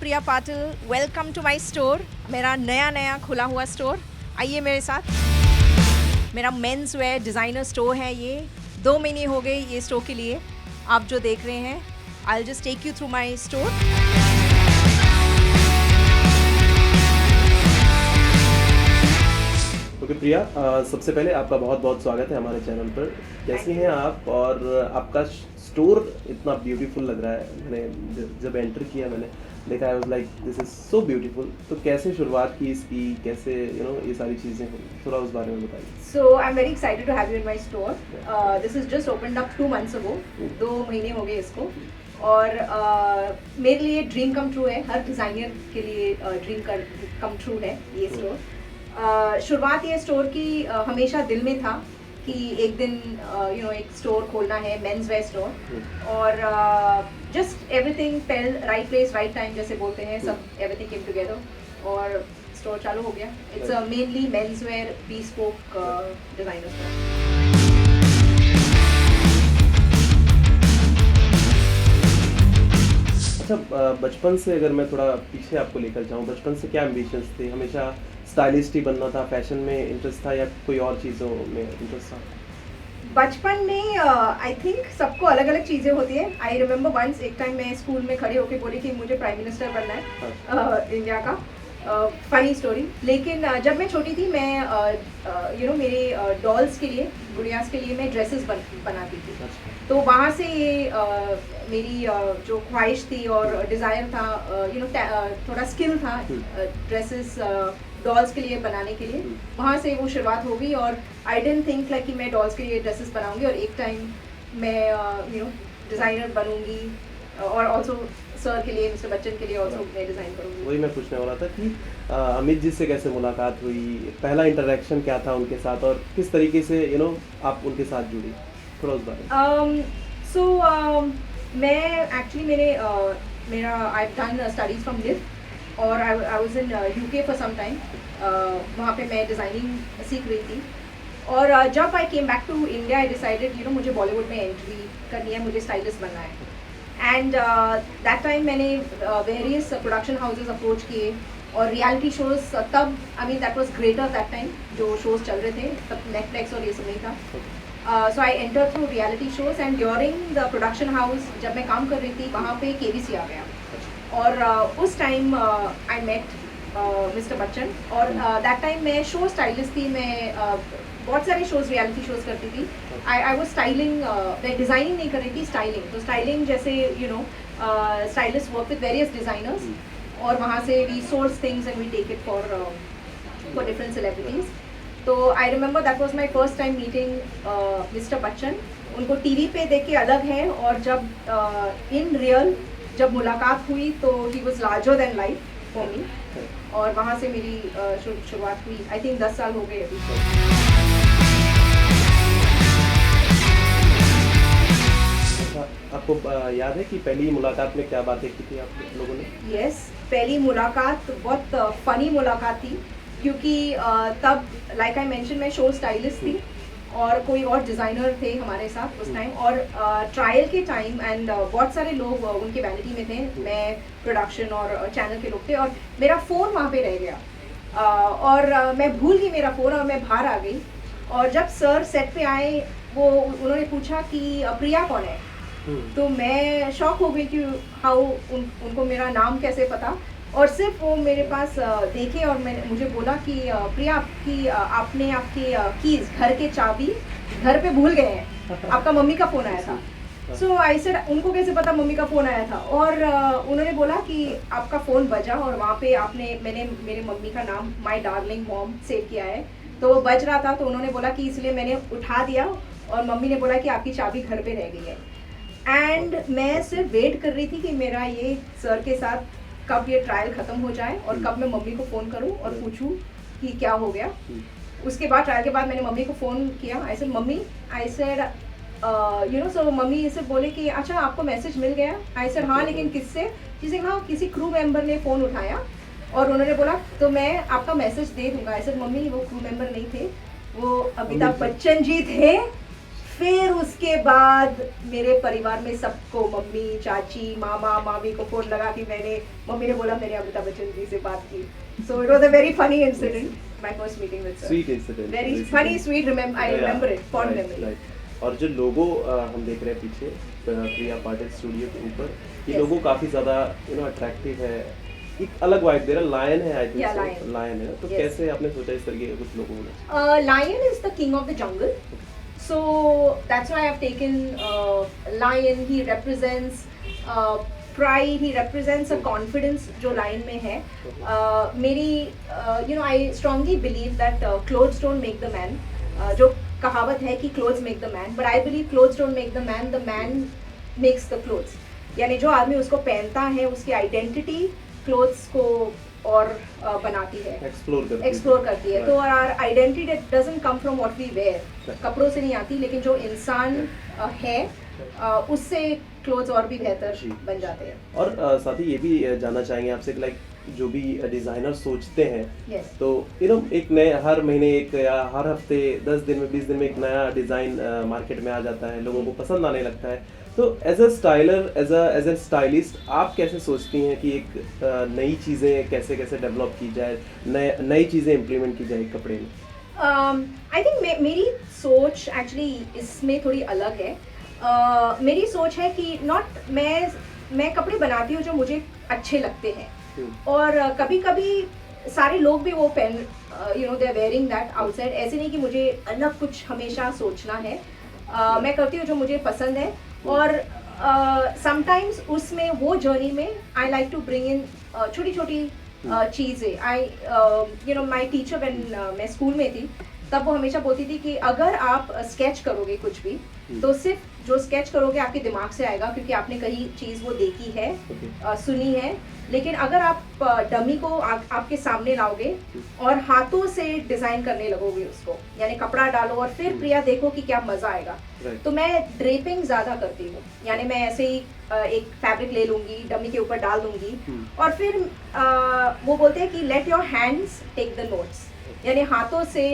Priya Patil, welcome to my store. मेरा नया खुला हुआ स्टोर, आइए मेरे साथ। मेरा मेंस वेयर डिज़ाइनर स्टोर है ये। 2 महीने हो गए ये स्टोर के लिए, आप जो देख रहे हैं। I will just take you through my store. Okay Priya, सबसे पहले आपका बहुत बहुत स्वागत है हमारे चैनल पर। कैसी हैं आप? और आपका स्टोर इतना ब्यूटीफुल लग रहा है। मैंने जब एंटर किया मैंने देखा, I was like this is so beautiful. तो कैसे शुरुआत की इसकी, कैसे ये सारी चीज़ें हुई, थोड़ा उस बारे में बताइए। So I'm very excited to have you in my store. This is just opened up 2 months ago. 2 महीने हो गए इसको। और मेरे लिए ड्रीम कम ट्रू है, हर डिज़ाइनर के लिए ड्रीम कम ट्रू है ये स्टोर। शुरुआत ये स्टोर की हमेशा दिल में था कि एक दिन एक स्टोर खोलना है, मेंस वेयर स्टोर। और just everything fail right place right time जैसे बोलते हैं, सब एवरीथिंग केम टुगेदर और स्टोर चालू हो गया। It's a mainly men's wear bespoke designer store. अच्छा, बचपन से अगर मैं थोड़ा पीछे आपको लेकर जाऊँ, बचपन से क्या एम्बिशंस थे? हमेशा स्टाइलिस्ट ही बनना था, फैशन में इंटरेस्ट था, या कोई और चीज़ों में इंटरेस्ट था? बचपन में आई थिंक सबको अलग अलग चीज़ें होती है। आई रिमेंबर वंस, एक टाइम मैं स्कूल में खड़े होकर बोली कि मुझे प्राइम मिनिस्टर बनना है इंडिया का। Funny story. लेकिन जब मैं छोटी थी, मैं मेरे डॉल्स के लिए, गुड़ियास के लिए मैं ड्रेसेस बनाती थी। तो वहाँ से ये मेरी जो ख्वाहिश थी और डिज़ायर था, थोड़ा स्किल था ड्रेसेस डॉल्स के लिए बनाने के लिए, वहाँ से वो शुरुआत हो गई। और आई डिडंट थिंक लाइक कि मैं डॉल्स के लिए ड्रेसेस बनाऊंगी और एक टाइम मैं डिज़ाइनर बनूंगी। और ऑल्सो सर के लिए, मिस्टर बच्चन के लिए ऑल्सो मैं डिज़ाइन करूँगी। वही मैं पूछने वाला था कि अमित जी से कैसे मुलाकात हुई, पहला इंटरेक्शन क्या था उनके साथ, और किस तरीके से आप उनके साथ जुड़ी, थोड़ा उस बारे में। मैं एक्चुअली मेरा I done studies from Liv और I was in UK for some time. वहाँ पे मैं डिज़ाइनिंग सीख रही थी। और जब I came back to India, I decided मुझे बॉलीवुड में एंट्री करनी है, मुझे स्टाइलिस्ट बनना है। एंड दैट टाइम मैंने वेरियस प्रोडक्शन हाउसेज अप्रोच किए और रियलिटी शोज़, तब I mean that was greater that time, जो शोज़ चल रहे थे तब नेटफ्लिक्स और ये सब नहीं था। So I enter through reality shows and during the production house जब मैं काम कर रही थी, वहाँ पे केबीसी आ गया। और उस time I met mister Bachchan. और दैट टाइम मैं शो स्टाइलिस्ट थी। मैं बहुत सारे शोज़, रियलिटी शोज़ करती थी। आई वाज स्टाइलिंग, मैं डिज़ाइनिंग नहीं कर रही थी, स्टाइलिंग। तो स्टाइलिंग जैसे stylist work with various designers, और वहाँ से we source things and we take it for different celebrities. तो I remember that was my first time meeting mister Bachchan. उनको टीवी पे देख के अलग है, और जब इन रियल जब मुलाकात हुई तो he was larger than life for me. और वहाँ से मेरी शुरुआत हुई। आई थिंक 10 साल हो गए अभी। आपको याद है कि पहली मुलाकात में क्या बातें की थी आप लोगों ने? यस, पहली मुलाकात बहुत फ़नी मुलाकात थी, क्योंकि तब लाइक आई मेंशन मैं शो स्टाइलिस्ट थी और कोई और डिज़ाइनर थे हमारे साथ उस टाइम। और ट्रायल के टाइम एंड बहुत सारे लोग उनके वैनिटी में थे, मैं प्रोडक्शन और चैनल के लोग थे, और मेरा फ़ोन वहाँ पे रह गया। और मैं भूल गई मेरा फ़ोन और मैं बाहर आ गई। और जब सर सेट पे आए, उन्होंने पूछा कि प्रिया कौन है। तो मैं शॉक हो गई कि उनको मेरा नाम कैसे पता। और सिर्फ वो मेरे पास देखे और मुझे बोला कि प्रिया, आपने आपके कीज़, घर के चाबी घर पे भूल गए हैं, आपका मम्मी का फ़ोन आया था। सो आई सेड, उनको कैसे पता मम्मी का फ़ोन आया था? और उन्होंने बोला कि आपका फ़ोन बजा और वहाँ पे मैंने मेरे मम्मी का नाम माय डार्लिंग मॉम सेव किया है, तो वो बज रहा था। तो उन्होंने बोला कि इसलिए मैंने उठा दिया, और मम्मी ने बोला कि आपकी चाबी घर पे रह गई है। एंड मैं सिर्फ वेट कर रही थी कि मेरा ये सर के साथ कब ये ट्रायल ख़त्म हो जाए और कब मैं मम्मी को फ़ोन करूं और पूछूं कि क्या हो गया। उसके बाद, ट्रायल के बाद मैंने मम्मी को फ़ोन किया। I said mummy, I said so mummy से बोले कि अच्छा आपको मैसेज मिल गया। आई सेड हाँ, लेकिन किससे? जिसे हाँ, किसी क्रू मेंबर ने फ़ोन उठाया और उन्होंने बोला तो मैं आपका मैसेज दे दूँगा। आई सेड मम्मी, वो क्रू मेंबर नहीं थे, वो अमिताभ बच्चन जी थे, फिर उसके बाद मेरे परिवार में सबको, मम्मी, चाची, मामा, मामी को फोन लगा कि मम्मी ने बोला मैंने अमिताभ बच्चन जी से बात की. So it was a very funny incident, my first meeting with sir. Sweet incident. Very funny, sweet. I remember it, fond memory. Right. और जो लोगो हम देख रहे हैं पीछे प्रिया पाटिल स्टूडियो के ऊपर, ये Yes. लोगो काफी ज्यादा अट्रैक्टिव है, एक अलग वाइब दे रहा है. लायन है, आई Yeah, थिंक लायन है. तो Yes. कैसे आपने सोचा इस तरीके का कुछ लोगो होना? Lion is the king of the jungle, so that's why I've taken lion. He represents pride. He represents a confidence जो lion में है. मेरी I strongly believe that clothes don't make the man. जो कहावत है कि clothes make the man, but I believe clothes don't make the man makes the clothes. यानी जो आदमी उसको पहनता है उसकी आइडेंटिटी क्लोथ्स को और बनाती है, एक्सप्लोर करती है. तो our identity doesn't come from what we wear. कपड़ों से नहीं आती, लेकिन जो इंसान है उससे क्लोथ्स और भी बेहतर बन जाते हैं. और साथ ही ये भी जानना चाहेंगे आपसे कि लाइक जो भी डिजाइनर सोचते हैं, Yes. तो एक नए हर महीने एक या हर हफ्ते 10 दिन में 20 दिन में एक नया डिजाइन मार्केट में आ जाता है, लोगों को पसंद आने लगता है. तो as a styler, as a stylist, आप कैसे सोचती हैं कि एक नई चीज़ें कैसे कैसे डेवलप की जाए, नई चीज़ें इम्प्लीमेंट की जाए कपड़े में? आई थिंक मेरी सोच एक्चुअली इसमें थोड़ी अलग है. मेरी सोच है कि मैं कपड़े बनाती हूँ जो मुझे अच्छे लगते हैं, और कभी कभी सारे लोग भी वो पहन they are wearing that outside. ऐसे नहीं कि मुझे अलग कुछ हमेशा सोचना है. मैं करती हूँ जो मुझे पसंद है, और समटाइम्स उसमें वो जर्नी में I like to bring in छोटी छोटी चीज़ें. माई टीचर व्हेन मैं स्कूल में थी तब वो हमेशा बोलती थी कि अगर आप स्केच करोगे कुछ भी, तो सिर्फ जो स्केच करोगे आपके दिमाग से आएगा, क्योंकि आपने कहीं चीज़ वो देखी है, सुनी है. लेकिन अगर आप डमी को आपके सामने लाओगे और हाथों से डिज़ाइन करने लगोगे उसको, यानी कपड़ा डालो और फिर प्रिया देखो कि क्या मज़ा आएगा. तो मैं ड्रेपिंग ज़्यादा करती हूँ, यानी मैं ऐसे ही एक फैब्रिक ले लूँगी, डमी के ऊपर डाल दूँगी, और फिर वो बोलते हैं कि let your hands take the notes, यानी हाथों से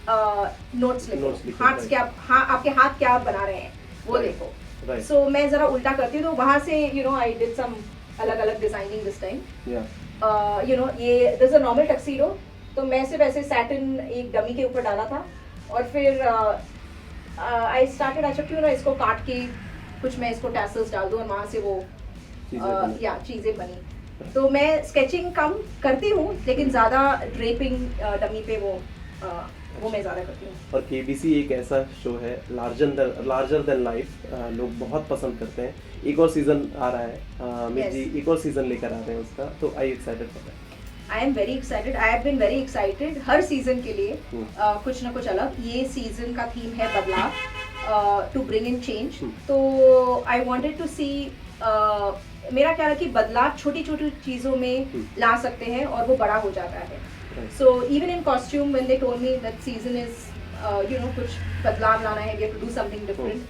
नोट्स लिखो. आपके हाथ क्या बना रहे हैं वो देखो. सो मैं ज़रा उल्टा करती हूँ, तो वहाँ से आई डिड सम अलग अलग डिजाइनिंग दिस टाइम. ये दिस अ नॉर्मल टक्सीडो, तो मैं सिर्फ ऐसे सैटिन एक डमी के ऊपर डाला था, और फिर आई स्टार्टेड अच्छा क्यों ना इसको काट के कुछ मैं इसको टैसल्स डाल दूँ, और वहाँ से वो चीज़ें बनी. तो मैं स्केचिंग कम करती हूँ, लेकिन ज़्यादा ड्रेपिंग डमी पे वो मैं ज़्यादा करती हूँ. और केबीसी एक ऐसा शो है लार्जर देन लाइफ, लोग बहुत पसंद करते हैं. एक और सीजन आ रहा है, अमित जी एक और सीजन लेकर आ रहे हैं उसका, तो I excited for that? I am very excited. I have been very excited हर सीजन के लिए कुछ ना कुछ अलग. ये सीजन का थीम है बदलाव, टू ब्रिंग इन चेंज. तो आई वांटेड टू सी, मेरा क्या है कि बदलाव छोटी छोटी चीज़ों में ला सकते हैं और वो बड़ा हो जाता है. So even in costume, when they told me that season is, कुछ बदलाव लाना है, we have to do something different.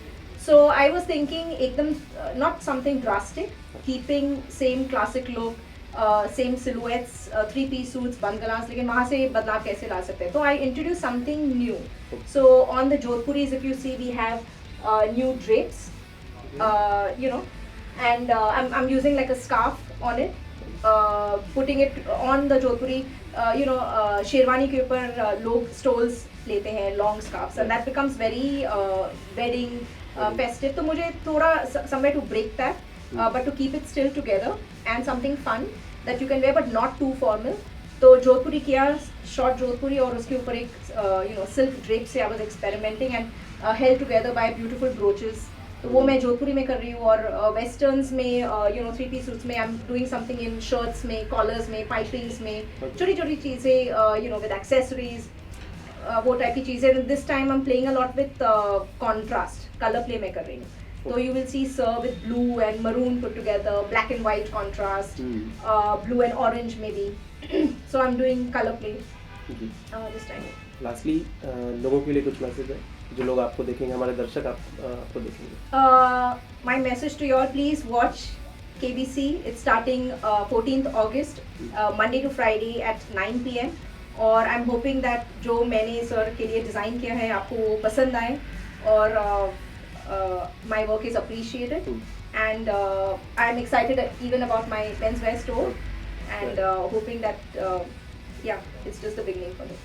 So I was thinking एकदम not something drastic, keeping same classic look, same silhouettes, 3-piece suits, banglas, लेकिन वहाँ से बदलाव कैसे ला सकते हैं. So I introduced something new. So on the Jodhpuris, if you see, we have new drapes, and I'm using like a scarf on it. Putting it on the Jodhpuri, sherwani के ऊपर लोग स्टोल्स लेते हैं, long scarfs, and that becomes very wedding, festive. तो मुझे थोड़ा somewhere to break that, but to keep it still together and something fun that you can wear but not too formal. तो जोधपुरी किया, शॉर्ट जोधपुरी, और उसके ऊपर एक सिल्क ड्रेप से I was experimenting and held together by beautiful brooches. तो वो मैं जोधपुरी में कर रही हूँ. और वेस्टर्न्स में 3-piece सूट्स में आई am doing something in shirts में, कॉलर्स में, पाइपिंग्स में, छोटी छोटी चीज़ें विद एक्सेसरीज, वो टाइप की चीज़ें. This time I am playing a lot with contrast, colour play में कर रही हूँ. तो you will see sir with blue and maroon put together, black and white contrast, blue and orange में भी. So I am doing colour play this time. Lastly लोगों के लिए कुछ मैसेज है जो लोग आपको देखेंगे, हमारे दर्शक आपको देखेंगे? My message to you all, please watch KBC. It's starting 14th August, Monday to Friday at 9 PM. और आई एम होपिंग दैट जो मैंने सर के लिए डिज़ाइन किया है आपको वो पसंद आए. और my work is appreciated. And I'm excited even about my menswear store, and hoping that yeah, it's just the beginning for me.